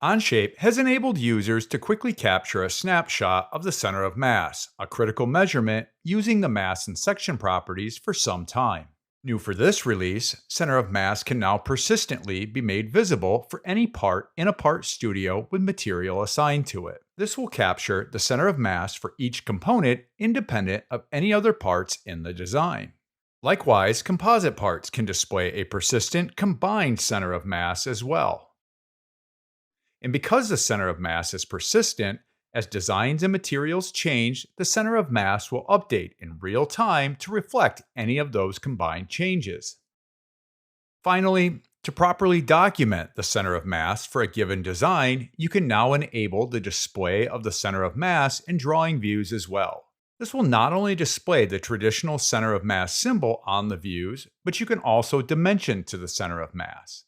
Onshape has enabled users to quickly capture a snapshot of the center of mass, a critical measurement, using the mass and section properties for some time. New for this release, center of mass can now persistently be made visible for any part in a part studio with material assigned to it. This will capture the center of mass for each component independent of any other parts in the design. Likewise, composite parts can display a persistent combined center of mass as well. And because the center of mass is persistent, as designs and materials change, the center of mass will update in real time to reflect any of those combined changes. Finally, to properly document the center of mass for a given design, you can now enable the display of the center of mass in drawing views as well. This will not only display the traditional center of mass symbol on the views, but you can also dimension to the center of mass.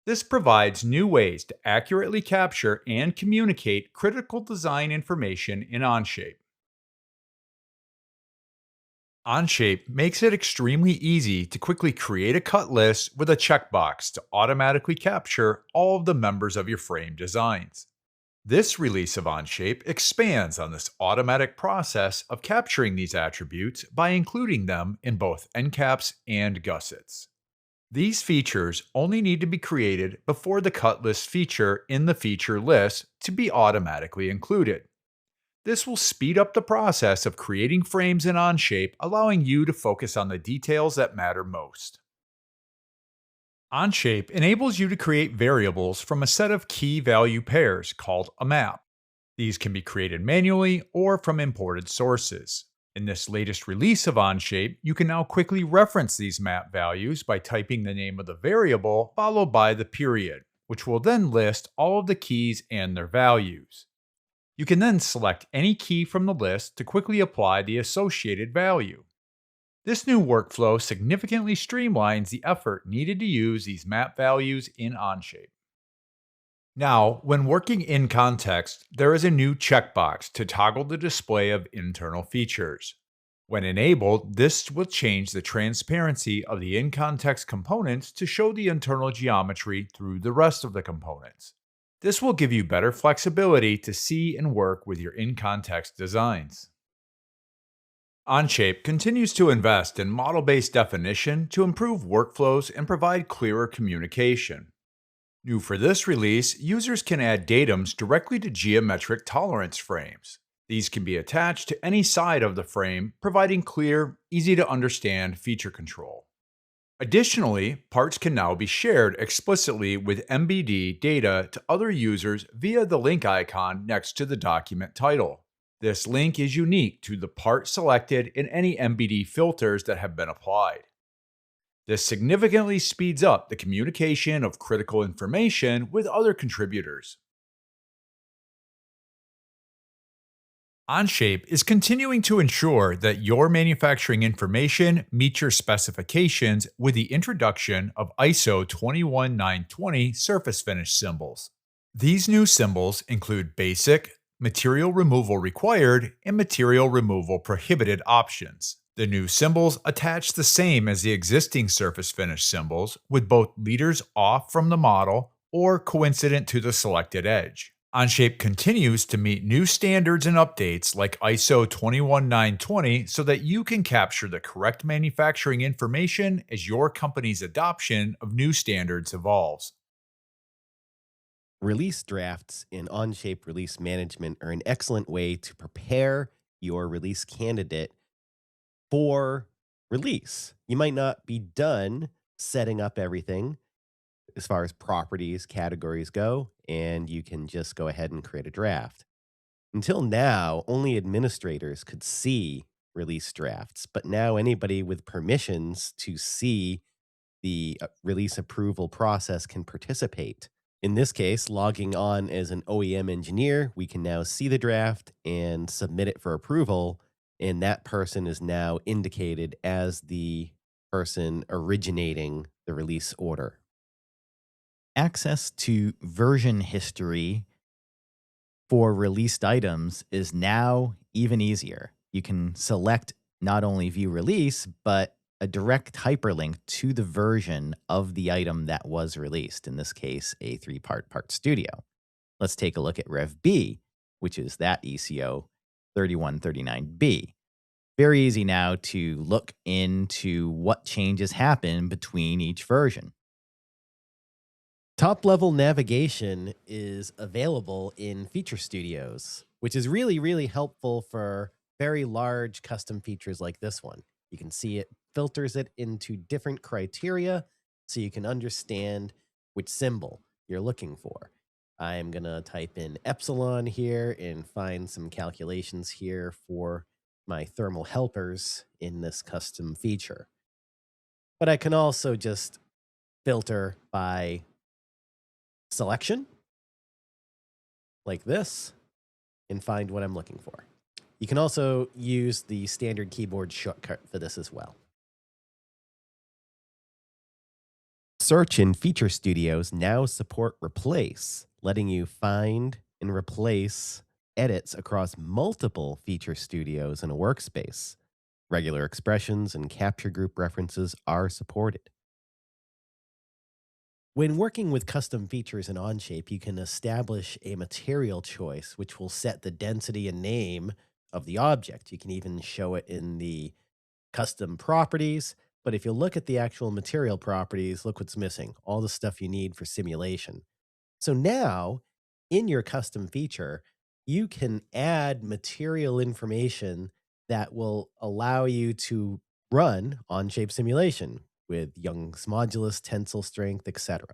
This provides new ways to accurately capture and communicate critical design information in Onshape. Onshape makes it extremely easy to quickly create a cut list with a checkbox to automatically capture all of the members of your frame designs. This release of Onshape expands on this automatic process of capturing these attributes by including them in both endcaps and gussets. These features only need to be created before the cut list feature in the feature list to be automatically included. This will speed up the process of creating frames in Onshape, allowing you to focus on the details that matter most. Onshape enables you to create variables from a set of key value pairs called a map. These can be created manually or from imported sources. In this latest release of Onshape, you can now quickly reference these map values by typing the name of the variable followed by the period, which will then list all of the keys and their values. You can then select any key from the list to quickly apply the associated value. This new workflow significantly streamlines the effort needed to use these map values in Onshape. Now, when working in context, there is a new checkbox to toggle the display of internal features. When enabled, this will change the transparency of the in-context components to show the internal geometry through the rest of the components. This will give you better flexibility to see and work with your in-context designs. Onshape continues to invest in model-based definition to improve workflows and provide clearer communication. New for this release, users can add datums directly to geometric tolerance frames. These can be attached to any side of the frame, providing clear, easy-to-understand feature control. Additionally, parts can now be shared explicitly with MBD data to other users via the link icon next to the document title. This link is unique to the part selected in any MBD filters that have been applied. This significantly speeds up the communication of critical information with other contributors. Onshape is continuing to ensure that your manufacturing information meets your specifications with the introduction of ISO 21920 surface finish symbols. These new symbols include basic, material removal required, and material removal prohibited options. The new symbols attach the same as the existing surface finish symbols, with both leaders off from the model or coincident to the selected edge. Onshape continues to meet new standards and updates like ISO 21920 so that you can capture the correct manufacturing information as your company's adoption of new standards evolves. Release drafts in Onshape Release Management are an excellent way to prepare your release candidate for release. You might not be done setting up everything as far as properties, categories go, and you can just go ahead and create a draft. Until now, only administrators could see release drafts, but now anybody with permissions to see the release approval process can participate. In this case, logging on as an OEM engineer, we can now see the draft and submit it for approval, and that person is now indicated as the person originating the release order. Access to version history for released items is now even easier. You can select not only view release, but a direct hyperlink to the version of the item that was released, in this case, a 3-part Part Studio. Let's take a look at Rev B, which is that ECO 3139B. Very easy now to look into what changes happen between each version. Top-level navigation is available in Feature Studios, which is really, really helpful for very large custom features like this one. You can see it filters it into different criteria so you can understand which symbol you're looking for. I'm going to type in epsilon here and find some calculations here for my thermal helpers in this custom feature. But I can also just filter by selection like this and find what I'm looking for. You can also use the standard keyboard shortcut for this as well. Search in Feature Studios now support replace, letting you find and replace edits across multiple Feature Studios in a workspace. Regular expressions and capture group references are supported. When working with custom features in Onshape, you can establish a material choice, which will set the density and name of the object. You can even show it in the custom properties. But if you look at the actual material properties, look what's missing, all the stuff you need for simulation. So now, in your custom feature, you can add material information that will allow you to run Onshape simulation with Young's modulus, tensile strength, etc.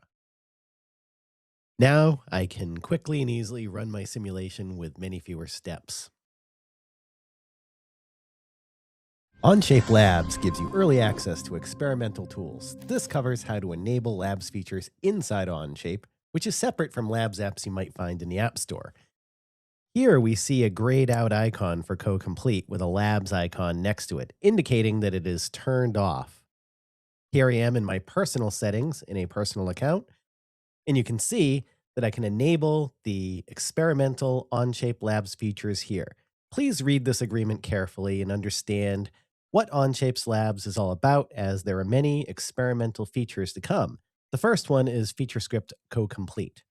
Now I can quickly and easily run my simulation with many fewer steps. Onshape Labs gives you early access to experimental tools. This covers how to enable Labs features inside Onshape, which is separate from Labs apps you might find in the App Store. Here we see a grayed out icon for Co-Complete with a Labs icon next to it, indicating that it is turned off. Here I am in my personal settings in a personal account, and you can see that I can enable the experimental Onshape Labs features here. Please read this agreement carefully and understand what Onshape Labs is all about, as there are many experimental features to come. The first one is FeatureScript Co-Complete.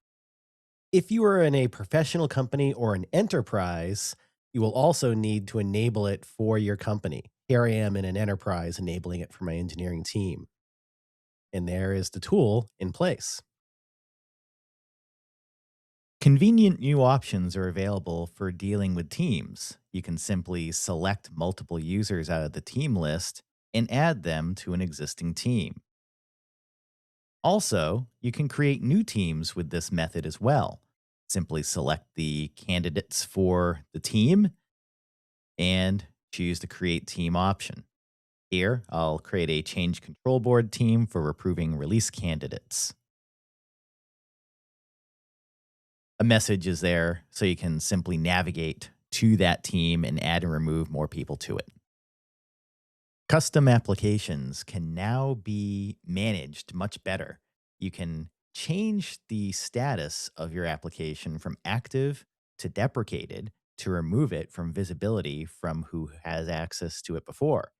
If you are in a professional company or an enterprise, you will also need to enable it for your company. Here I am in an enterprise enabling it for my engineering team. And there is the tool in place. Convenient new options are available for dealing with teams. You can simply select multiple users out of the team list and add them to an existing team. Also, you can create new teams with this method as well. Simply select the candidates for the team and choose the Create Team option. Here, I'll create a Change Control Board team for approving release candidates. A message is there so you can simply navigate to that team and add and remove more people to it. Custom applications can now be managed much better. You can change the status of your application from active to deprecated to remove it from visibility from who has access to it before.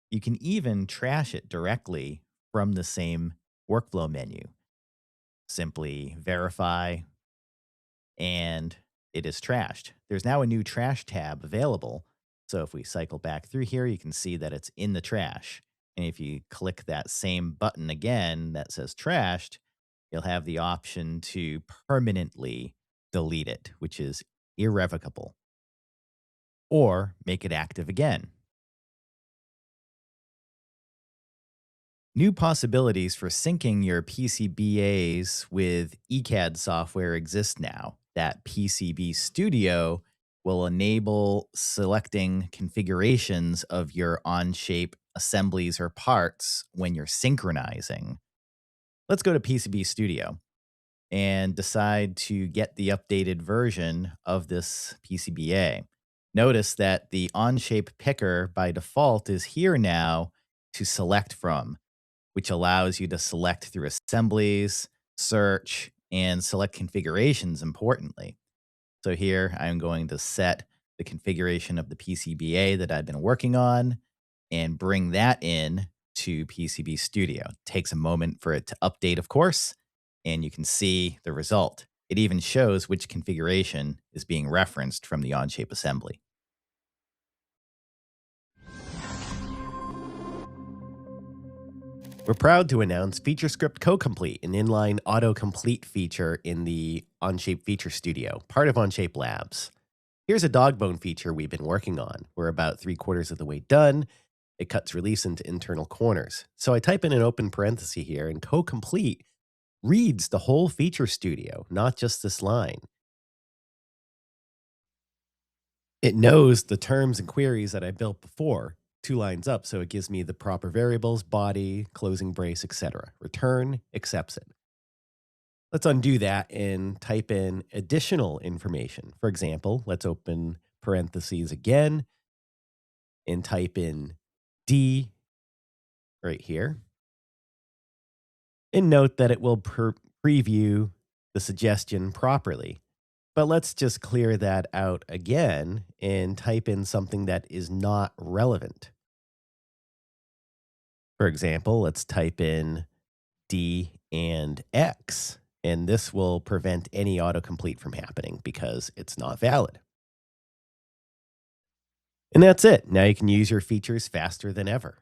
You can even trash it directly from the same workflow menu. Simply verify, and it is trashed. There's now a new trash tab available. So if we cycle back through here, you can see that it's in the trash. And if you click that same button again that says trashed, you'll have the option to permanently delete it, which is irrevocable, or make it active again. New possibilities for syncing your PCBAs with ECAD software exist now. That PCB Studio will enable selecting configurations of your Onshape assemblies or parts when you're synchronizing. Let's go to PCB Studio and decide to get the updated version of this PCBA. Notice that the Onshape picker by default is here now to select from, which allows you to select through assemblies, search, and select configurations importantly. So here I'm going to set the configuration of the PCBA that I've been working on, and bring that in to PCB Studio. It takes a moment for it to update, of course, and you can see the result. It even shows which configuration is being referenced from the Onshape assembly. We're proud to announce FeatureScript Co-Complete, an inline autocomplete feature in the Onshape Feature Studio, part of Onshape Labs. Here's a dog bone feature we've been working on. We're about 3/4 of the way done. It cuts release into internal corners. So I type in an open parenthesis here, and Co-Complete reads the whole Feature Studio, not just this line. It knows the terms and queries that I built before, 2 lines up, so it gives me the proper variables, body, closing brace, etc. Return accepts it. Let's undo that and type in additional information. For example, let's open parentheses again and type in D right here. And note that it will preview the suggestion properly. But let's just clear that out again and type in something that is not relevant. For example, let's type in D and X, and this will prevent any autocomplete from happening because it's not valid. And that's it. Now you can use your features faster than ever.